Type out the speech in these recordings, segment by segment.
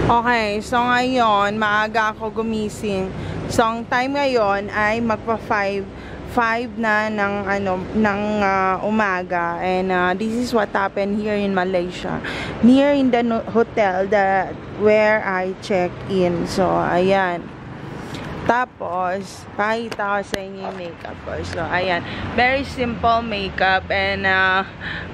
Okay, so ngayon, maaga ako gumising. So, ang time ngayon ay magpa-5 na ng umaga. And this is what happened here in Malaysia. Near in the hotel where I check in. So, ayan. Tapos, pakita ko sa inyo yung makeup ko. So, ayan. Very simple makeup. And,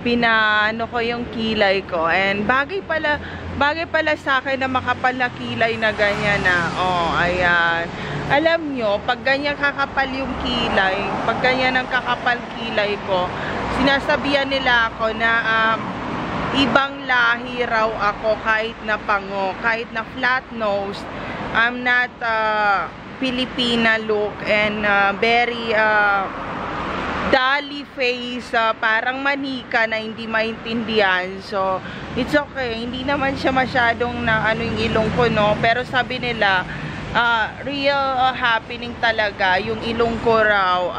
pinaano ko yung kilay ko. And, bagay pala sa akin na makapal na kilay na ganyan na. Oh, ayan. Alam nyo, pag ganyan kakapal yung kilay, pag ganyan ang kakapal kilay ko, sinasabihan nila ako na, ibang lahi raw ako kahit na pango, kahit na flat nose. I'm not, Filipina look and very dolly face, parang manika na hindi maintindihan. So it's okay, hindi naman siya masyadong na ano yung ilong ko, no, pero sabi nila real happening talaga yung ilong ko raw,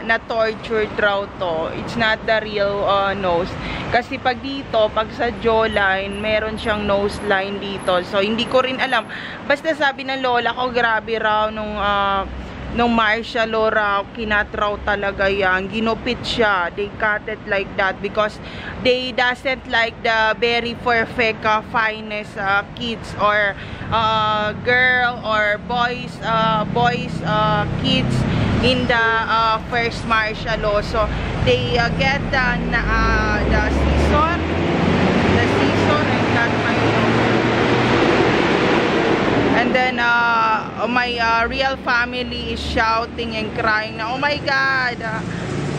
na tortured raw to. It's not the real nose. Kasi pag dito, pag sa jawline, meron siyang nose line dito. So, hindi ko rin alam. Basta sabi ng lola ko, grabe raw nung martial law raw, kinat raw talaga yan. Ginupit siya. They cut it like that because they doesn't like the very perfect finest kids or girl or boys kids in the first martial law. So they get the season and cut my and then my real family is shouting and crying na, oh my god,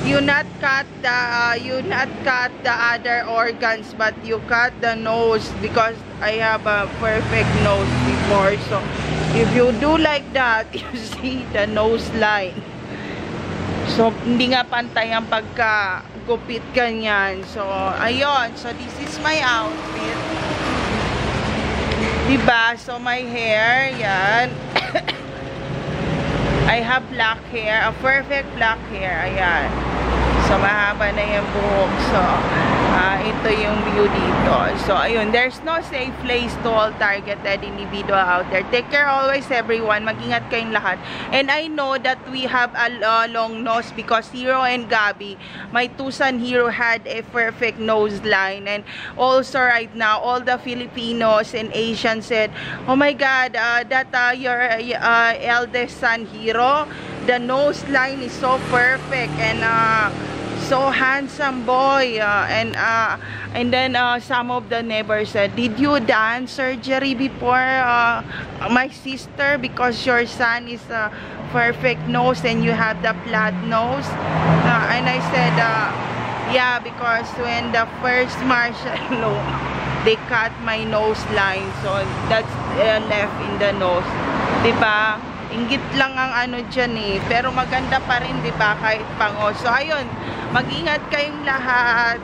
you not cut the other organs but you cut the nose because I have a perfect nose before. So if you do like that, you see the nose line. So, hindi nga pantay ang pagka-gupit ganyan. So, ayun. So, this is my outfit. Diba? So, my hair, yan. I have black hair. A perfect black hair. Ayan. So, mahaba na yung buhok. So, ito yung view dito. So, ayun. There's no safe place to all targeted individual out there. Take care always, everyone. Mag-ingat kayong lahat. And I know that we have a long nose because Hero and Gabby, my two son Hero, had a perfect nose line. And also right now, all the Filipinos and Asians said, oh my God, that your eldest son Hero, the nose line is so perfect and so handsome boy, and then some of the neighbors said, did you done surgery before, my sister, because your son is a perfect nose and you have the flat nose? And I said, yeah, because when the first martial law, they cut my nose line, so that's left in the nose, diba? Inggit lang ang ano dyan eh. Pero maganda pa rin, diba? Kahit pango. So, ayun. Mag-ingat kayong lahat.